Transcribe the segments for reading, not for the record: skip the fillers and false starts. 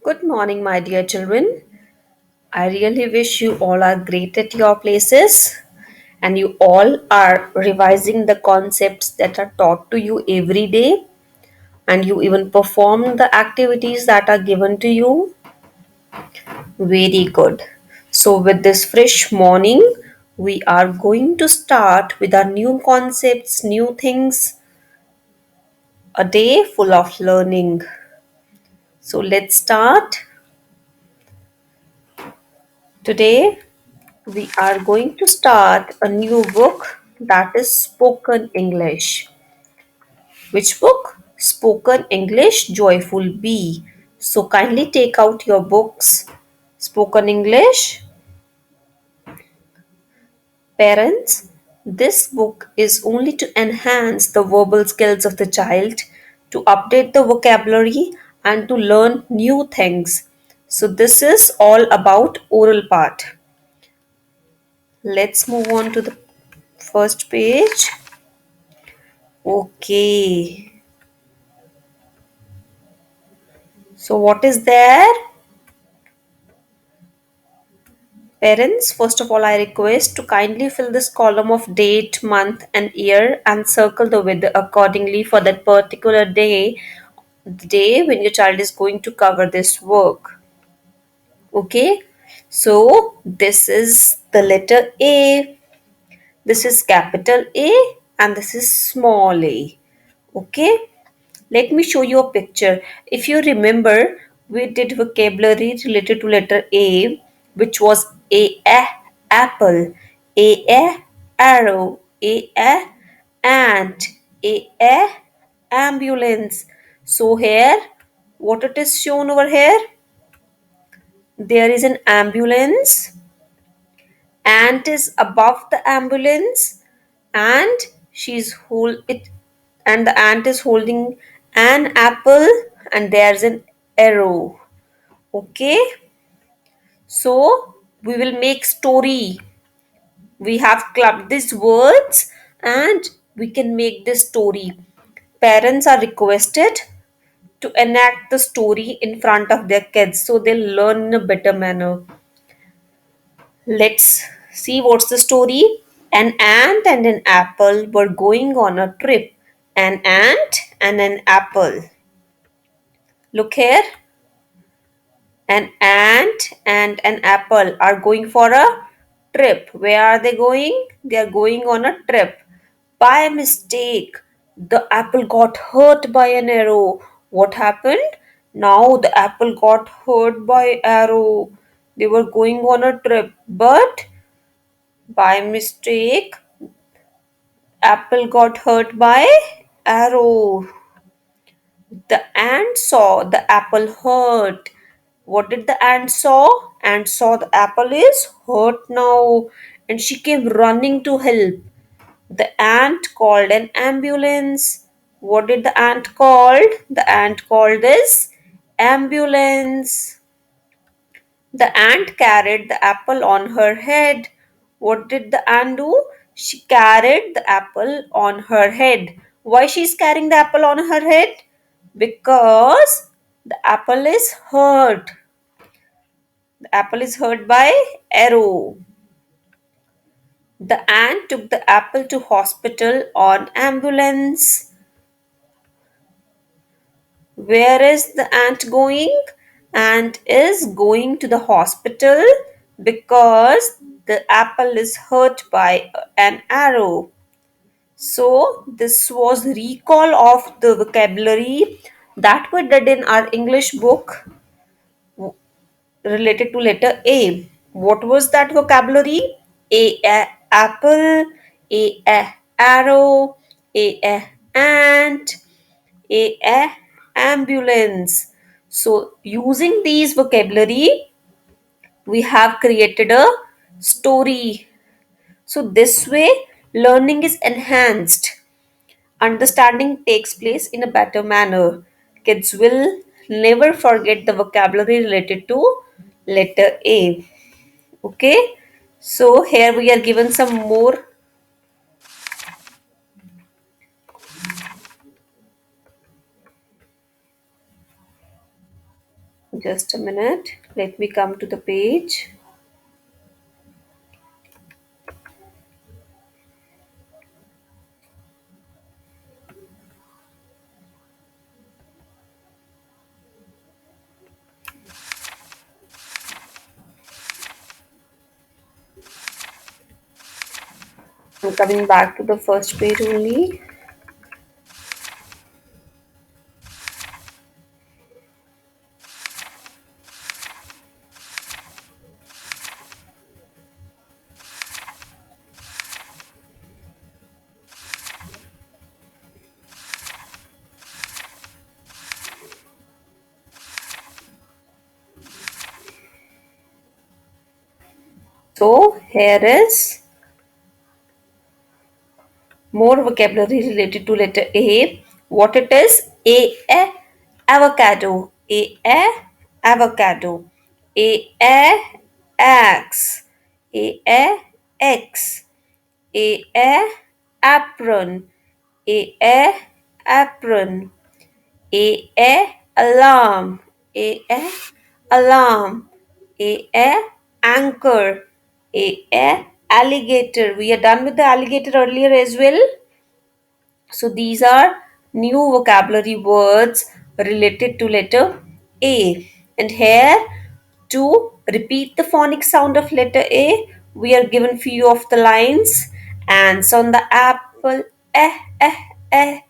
Good morning, my dear children. I really wish you all are great at your places and you all are revising the concepts that are taught to you every day and you even perform the activities that are given to you. Very good. So, with this fresh morning, we are going to start with our new concepts, new things, a day full of learning. So, let's start. Today, we are going to start a new book that is Spoken English. Which book? Spoken English Joyful Bee. So kindly take out your books. Spoken English. Parents, this book is only to enhance the verbal skills of the child, to update the vocabulary, and to learn new things. So, this is all about oral part. Let's move on to the first page. Okay. So, what is there? Parents, first of all, I request to kindly fill this column of date, month, and year and circle the weather accordingly for that particular day, the day when your child is going to cover this work. Okay. So, this is the letter A, this is capital A, and this is small a. Okay. Let me show you a picture. If you remember, we did vocabulary related to letter A, which was apple, arrow, ant, ambulance. So here, what it is shown over here? There is an ambulance. Ant is above the ambulance, and she's hold it, and the ant is holding an apple, and there's an arrow. Okay, so we will make story. We have clubbed these words, and we can make this story. Parents are requested to enact the story in front of their kids so they'll learn in a better manner. Let's see what's the story. An ant and an apple were going on a trip. An ant and an apple. Look here. An ant and an apple are going for a trip. Where are they going? They are going on a trip. By mistake, the apple got hurt by an arrow. What happened? Now the apple got hurt by arrow. They were going on a trip, but by mistake, apple got hurt by arrow. The ant saw the apple hurt. What did the ant saw? Ant saw the apple is hurt now, and she came running to help. The ant called an ambulance. What did the ant called? The ant called this ambulance. The ant carried the apple on her head. What did the ant do? She carried the apple on her head. Why she's carrying the apple on her head? Because the apple is hurt. The apple is hurt by arrow. The ant took the apple to hospital on ambulance. Where is the ant going? Ant is going to the hospital because the apple is hurt by an arrow. So, this was recall of the vocabulary that we did in our English book related to letter A. What was that vocabulary? Apple, arrow, ant, a ambulance. So using these vocabulary, we have created a story. So this way, learning is enhanced. Understanding takes place in a better manner. Kids will never forget the vocabulary related to letter A. Okay, so here we are given some more. Just a minute. Let me come to the page. I'm coming back to the first page only. So here is more vocabulary related to letter A. What it is? Avocado. Avocado. A axe. A X. A apron. A apron. A alarm. A alarm. A anchor. A alligator. We are done with the alligator earlier as well. So these are new vocabulary words related to letter A. And here to repeat the phonic sound of letter A, we are given few of the lines. Ants on the apple, eh, eh, eh.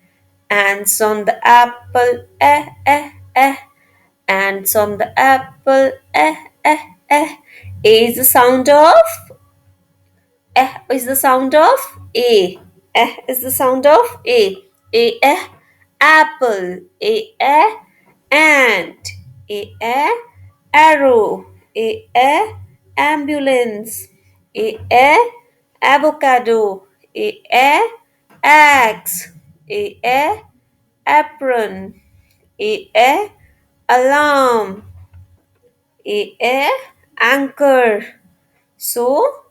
Ants on the apple, eh, eh, eh. Ants on the apple, eh, eh, eh. A is the sound of is the sound of A. Is the sound of A. Apple. Ant. Arrow. Ambulance. Avocado. Axe. Apron. Alarm. Anchor. So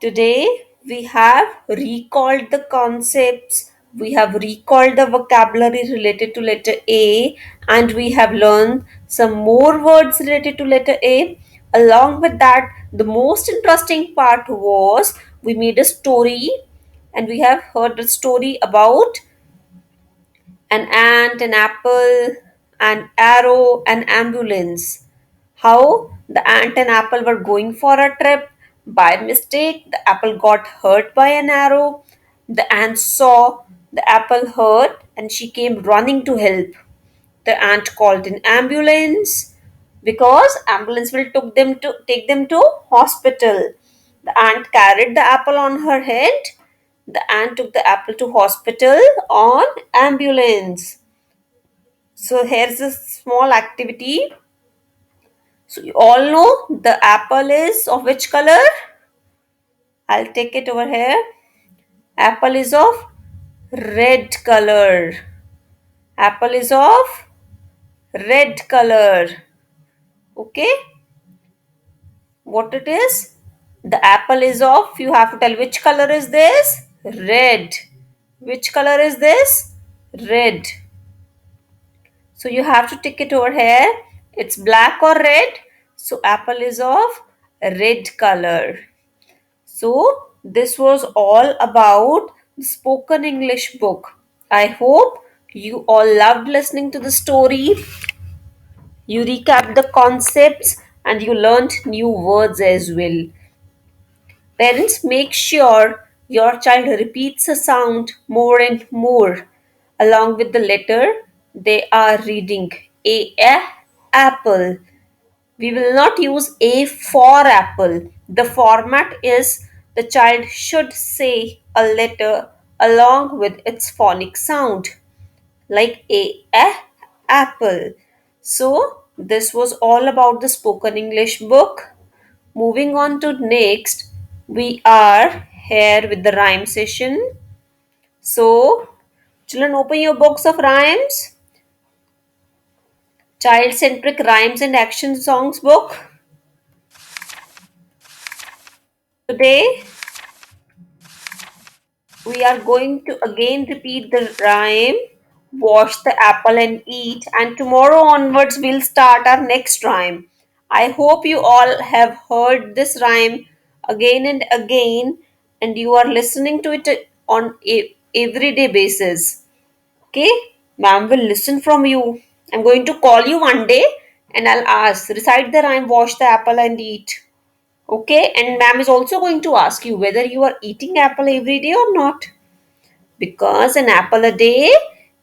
today we have recalled the concepts, we have recalled the vocabulary related to letter A, and we have learned some more words related to letter A. Along with that, the most interesting part was we made a story and we have heard a story about an ant, an apple, an arrow, an ambulance. How the ant and apple were going for a trip. By mistake, the apple got hurt by an arrow. The ant saw the apple hurt and she came running to help. The ant called an ambulance because ambulance will took them to take them to hospital. The ant carried the apple on her head. The ant took the apple to hospital on ambulance. So here's a small activity. So you all know the apple is of which color? I'll take it over here. Apple is of red color. Apple is of red color. Okay? What it is? The apple is of, you have to tell which color is this? Red. Which color is this? Red. So you have to tick it over here. It's black or red. So apple is of red color. So this was all about the spoken English book. I hope you all loved listening to the story. You recapped the concepts and you learned new words as well. Parents, make sure your child repeats a sound more and more along with the letter they are reading. A apple. We will not use A for apple. The format is the child should say a letter along with its phonic sound, like apple. So, this was all about the spoken English book. Moving on to next, we are here with the rhyme session. So, children, open your books of rhymes. Child centric rhymes and action songs book. Today, we are going to again repeat the rhyme wash the apple and eat, and tomorrow onwards we'll start our next rhyme. I hope you all have heard this rhyme again and again, and you are listening to it on a everyday basis. Okay, ma'am will listen from you. I'm going to call you one day and I'll ask, recite the rhyme, wash the apple and eat. Okay, and ma'am is also going to ask you whether you are eating apple every day or not. Because an apple a day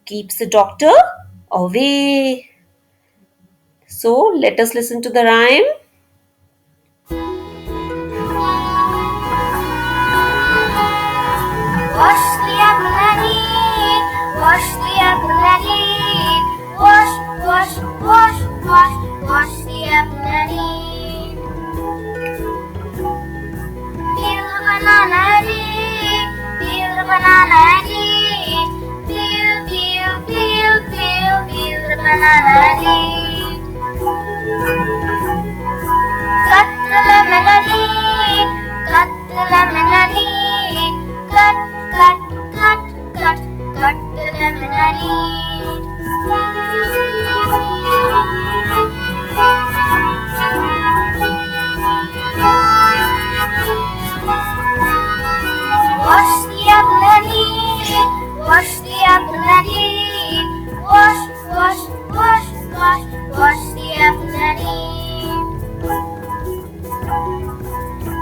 keeps the doctor away. So let us listen to the rhyme. Wash the apple and eat. Wash the apple and eat. Wash, wash, wash, wash, wash the apple and eat. Peel the banana and eat. Peel the banana and eat. Peel, peel, peel, peel, peel the banana and eat. Cut the lemon and eat. Cut the lemon and eat. Cut, cut, cut, cut, cut the lemon and eat. Wash the apple and eat. Wash the apple and eat. Wash, wash, wash, wash, wash the apple and eat.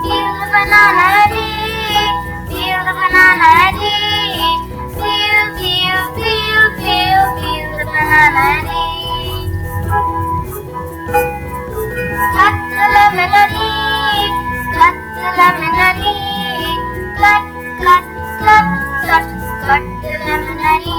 Peel the banana and eat. Peel the banana and eat. Peel, peel, peel, peel, peel the banana and eat. Cut the lemon and eat. Cut the lemon and eat. Cut, cut, cut, cut, cut the lemon and eat.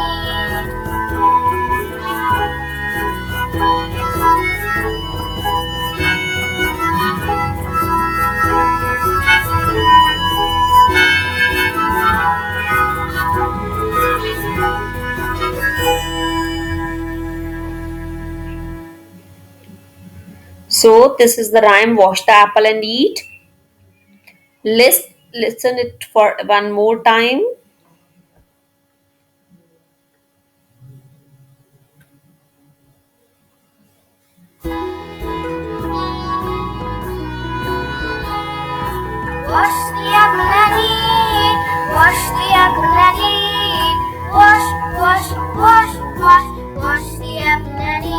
So this is the rhyme, wash the apple and eat. Let's listen it for one more time. Wash the apple and eat. Wash the apple and eat. Wash, wash, wash, wash, wash the apple and eat.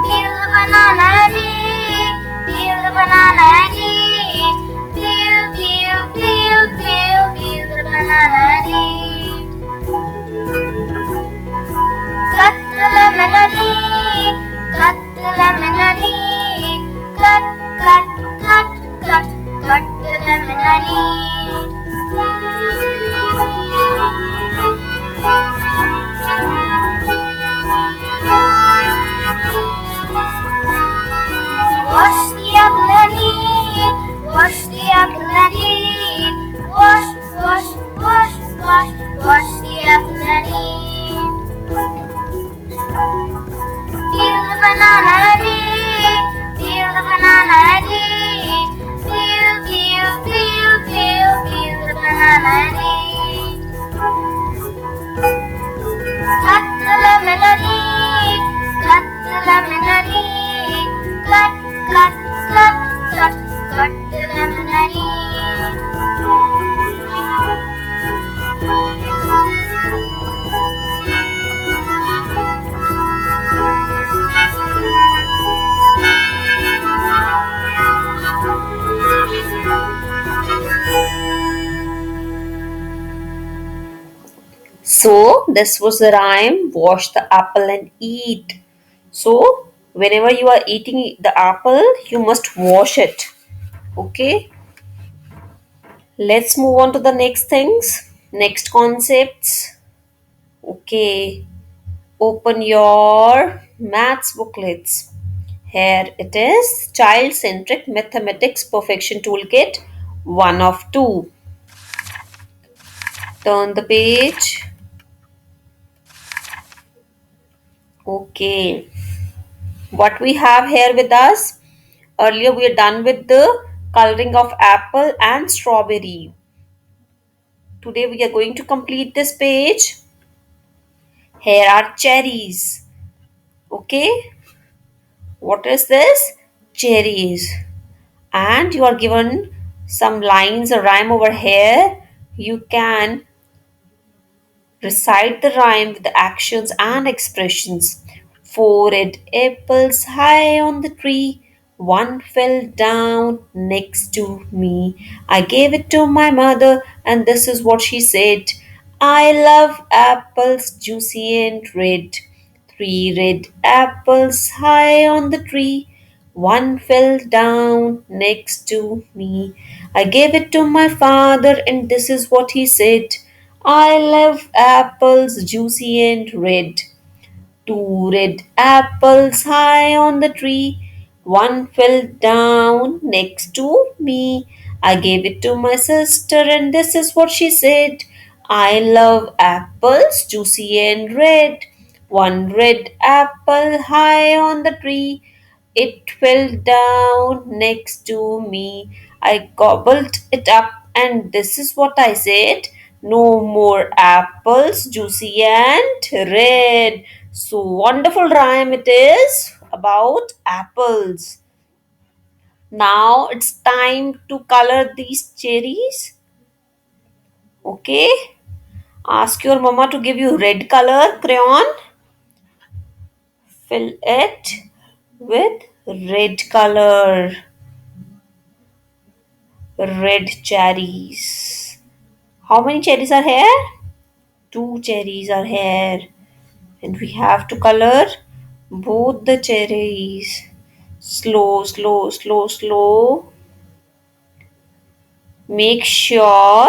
Peel the banana and eat. Peel the banana and eat. Peel, peel, peel, peel, peel the banana and eat. Cut the lemon and eat. Cut the lemon and eat. Cut, cut, cut, cut, cut the lemon and eat. Wash the apple and eat. Wash the apple and eat. Wash, wash, wash, wash, wash the apple and eat. Peel the banana and eat. Peel the banana and eat. Peel, peel, peel, peel, peel the banana and eat. Cut the lemon and eat. Cut the lemon and eat. Cut, cut, cut, cut, cut the lemon and eat. So this was the rhyme, wash the apple and eat. So whenever you are eating the apple, you must wash it. Okay, let's move on to the next things, next concepts. Okay, open your maths booklets. Here it is, child centric mathematics perfection toolkit, one of two. Turn the page. Okay, what we have here with us, earlier we are done with the coloring of apple and strawberry. Today we are going to complete this page. Here are cherries. Okay, what is this? Cherries. And you are given some lines, a rhyme over here. You can recite the rhyme with the actions and expressions. Four red apples high on the tree. One fell down next to me. I gave it to my mother, and this is what she said. I love apples juicy and red. Three red apples high on the tree. One fell down next to me. I gave it to my father, and this is what he said. I love apples juicy and red. Two red apples high on the tree. One fell down next to me. I gave it to my sister, and this is what she said. I love apples juicy and red. One red apple high on the tree. It fell down next to me. I gobbled it up, and this is what I said. No more apples, juicy and red. So wonderful rhyme it is about apples. Now it's time to color these cherries. Okay? Ask your mama to give you red color crayon. Fill it with red color. Red cherries. How many cherries are here? Two cherries are here. And we have to color both the cherries. Slow, slow, slow, slow. Make sure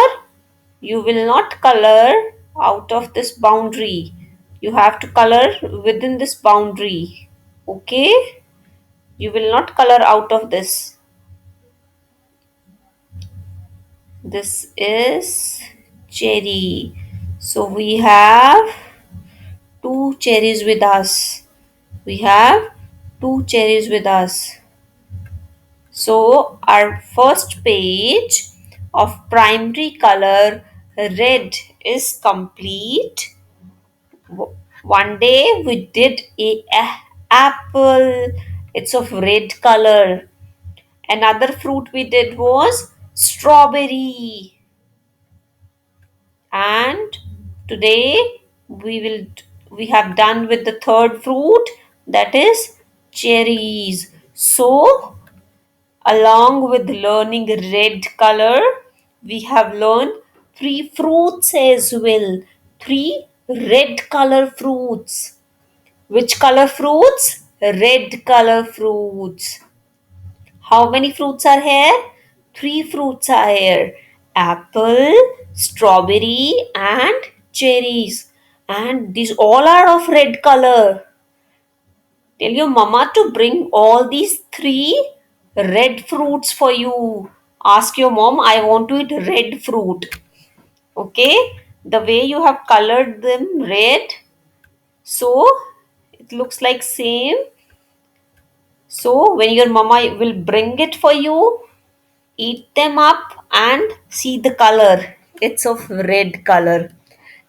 you will not color out of this boundary. You have to color within this boundary. Okay? You will not color out of this. This is cherry. So we have two cherries with us. We have two cherries with us. So our first page of primary color red is complete. One day we did a apple. It's of red color. Another fruit we did was strawberry. And today we have done with the third fruit, that is cherries. So along with learning red color, we have learned three fruits as well. Three red color fruits. Which color fruits? Red color fruits. How many fruits are here? Three fruits are here: apple, strawberry, and cherries. And these all are of red color. Tell your mama to bring all these three red fruits for you. Ask your mom, I want to eat red fruit. Okay? The way you have colored them red, so it looks like same. So when your mama will bring it for you, eat them up and see the color. It's of red color.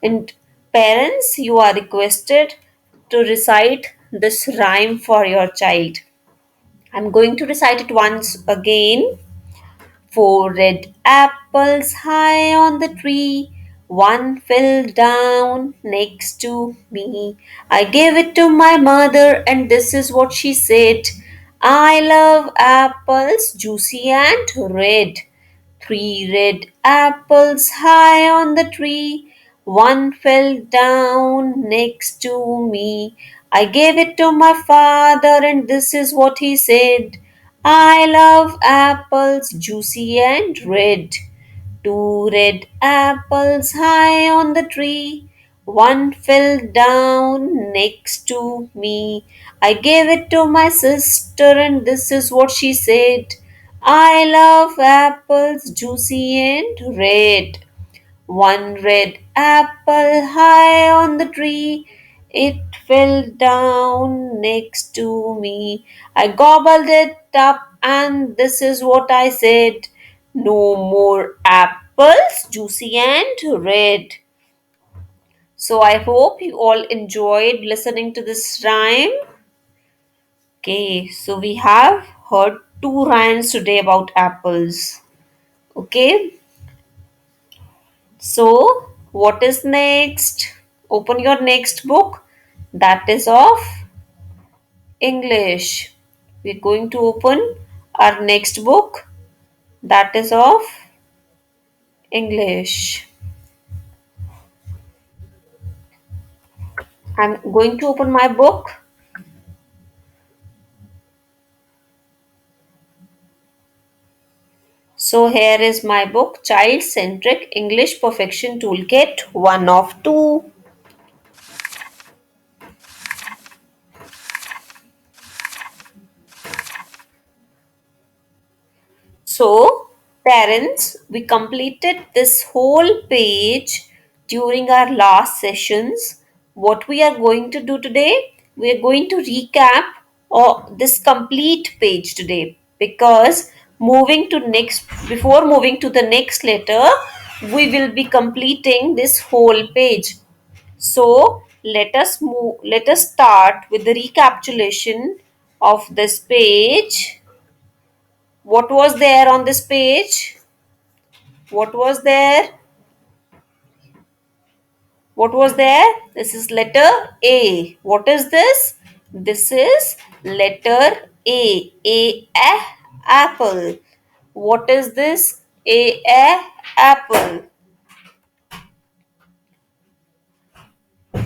And parents, you are requested to recite this rhyme for your child. I'm going to recite it once again. Four red apples high on the tree. One fell down next to me. I gave it to my mother, and this is what she said. I love apples, juicy and red. Three red apples high on the tree. One fell down next to me. I gave it to my father, and this is what he said. I love apples juicy and red. Two red apples high on the tree. One fell down next to me. I gave it to my sister, and this is what she said. I love apples juicy and red. One red apple high on the tree. It fell down next to me. I gobbled it up, and this is what I said. No more apples. apples, juicy and red. So I hope you all enjoyed listening to this rhyme. Okay, so we have heard two rhymes today about apples. Okay, so what is next? Open your next book. That is of English. We're going to open our next book. That is of English. I'm going to open my book. So here is my book, Child Centric English Perfection Toolkit 1 of 2. So, parents, we completed this whole page during our last sessions. What we are going to do today, we are going to recap this complete page today, because moving to next before moving to the next letter, we will be completing this whole page. So let us start with the recapitulation of this page. What was there on this page? What was there? What was there? This is letter A. What is this? This is letter A. Apple. What is this? Apple.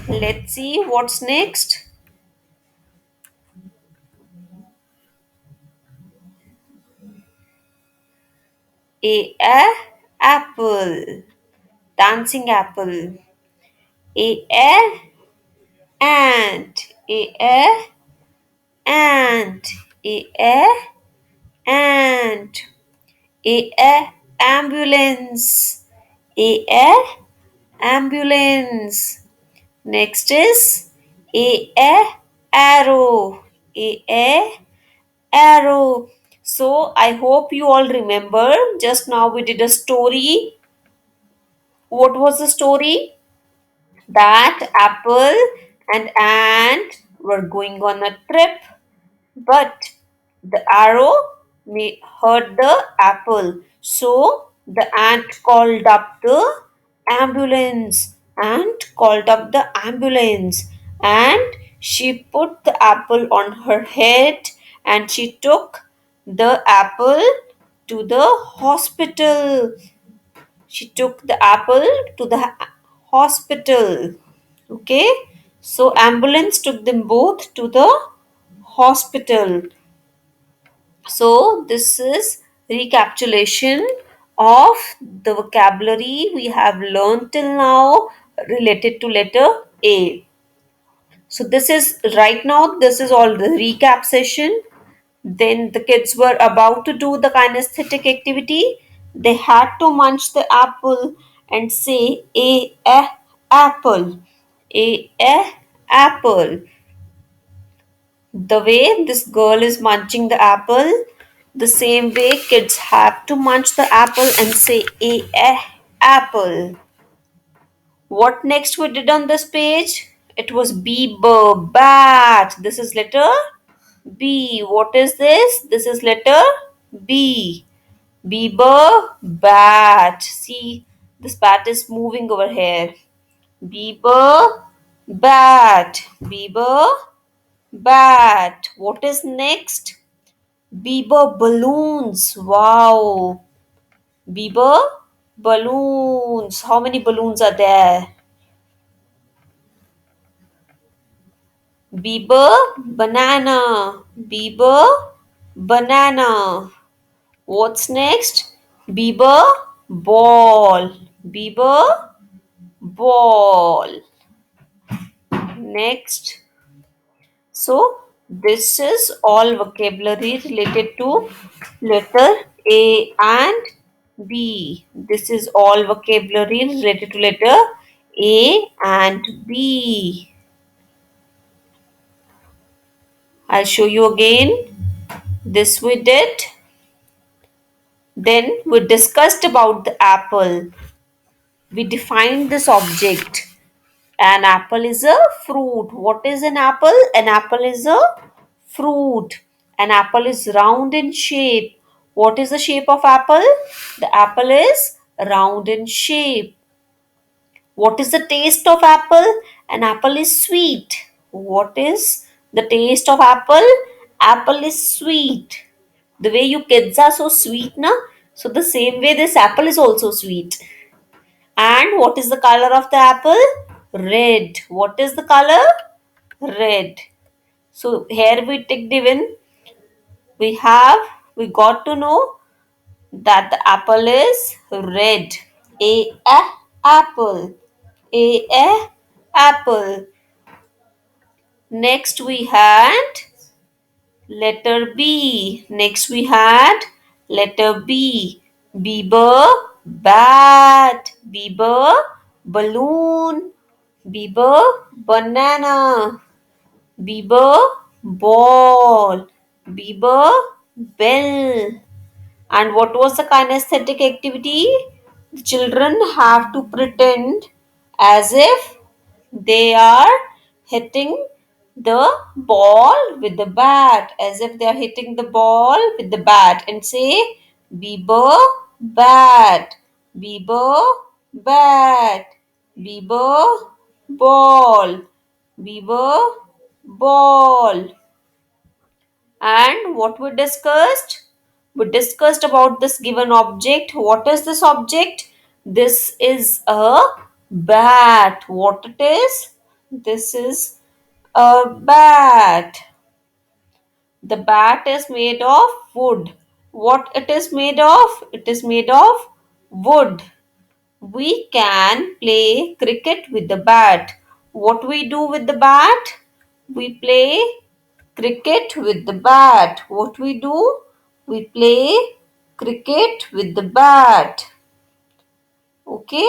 Let's see what's next. A apple. Dancing apple. A ant. A ant. A ant. A ambulance. A ambulance. Next is a arrow. A arrow. So I hope you all remember. Just now we did a story. What was the story? That apple and ant were going on a trip, but the arrow may hurt the apple. So the ant called up the ambulance. Ant called up the ambulance, and she put the apple on her head, and she took the apple to the hospital. She took the apple to the hospital. Okay, so ambulance took them both to the hospital. So this is recapitulation of the vocabulary we have learned till now related to letter A. So this is right now, this is all the recap session. Then the kids were about to do the kinesthetic activity. They had to munch the apple and say apple. A apple. The way this girl is munching the apple, the same way kids have to munch the apple and say apple. What next we did on this page? It was beaver, bat. This is letter B. What is this? This is letter B. Beaver, bat. See, this bat is moving over here. Beaver, bat. Beaver, bat. What is next? Bieber balloons. Wow. Bieber balloons. How many balloons are there? Bieber banana. Bieber banana. What's next? Bieber ball. Bieber ball. Next. So, this is all vocabulary related to letter A and B. This is all vocabulary related to letter A and B. I'll show you again. This we did. Then we discussed about the apple. We defined this object. An apple is a fruit. What is an apple? An apple is a fruit. An apple is round in shape. What is the shape of apple? The apple is round in shape. What is the taste of apple? An apple is sweet. What is the taste of apple? Apple is sweet. The way you kids are so sweet, na? So the same way this apple is also sweet. And what is the color of the apple? Red. What is the color? Red. So here we ticked even. We have, we got to know that the apple is red. A apple. A apple. Next we had letter B. Next we had letter B. Beaver, bat. Beaver, balloon. Beaver, banana. Beaver, ball. Beaver, bell. And what was the kinesthetic activity? The children have to pretend as if they are hitting the ball with the bat, as if they are hitting the ball with the bat, and say, Bieber, bat, Bieber, bat, Bieber, ball, Bieber, ball. And what we discussed? We discussed about this given object. What is this object? This is a bat. What it is? This is a bat. The bat is made of wood. What it is made of? It is made of wood. We can play cricket with the bat. What we do with the bat? We play cricket with the bat. What we do? We play cricket with the bat. Okay.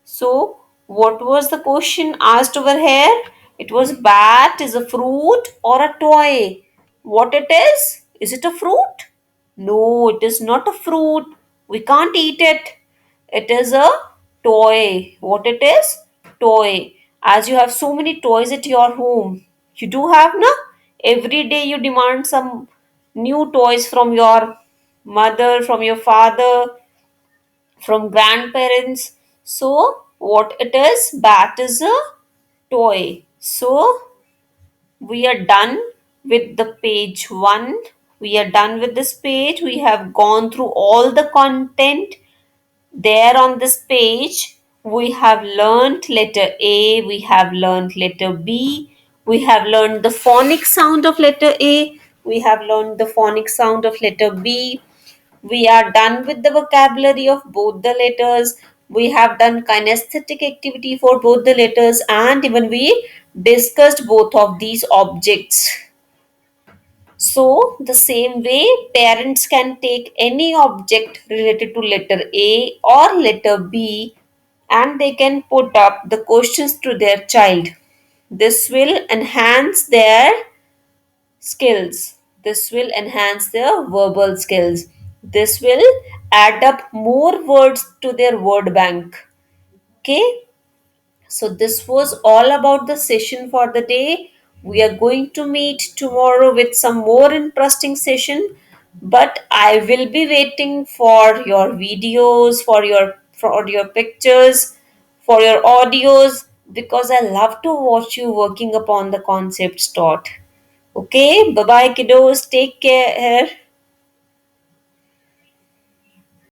So, what was the question asked over here? It was bat is a fruit or a toy. What it is? Is it a fruit? No, it is not a fruit. We can't eat it. It is a toy. What it is? Toy. As you have so many toys at your home, you do have, na? Every day you demand some new toys from your mother, from your father, from grandparents. So, what it is? Bat is a toy. So, we are done with the page 1. We are done with this page. We have gone through all the content there on this page. We have learned letter A, we have learned letter B, we have learned the phonic sound of letter A, we have learned the phonic sound of letter B. We are done with the vocabulary of both the letters. We have done kinesthetic activity for both the letters, and even we discussed both of these objects. So, the same way, parents can take any object related to letter A or letter B and they can put up the questions to their child. This will enhance their skills. This will enhance their verbal skills. This will add up more words to their word bank. Okay. So, this was all about the session for the day. We are going to meet tomorrow with some more interesting session, but I will be waiting for your videos, for your pictures, for your audios because I love to watch you working upon the concepts taught. Okay, bye bye, kiddos. Take care.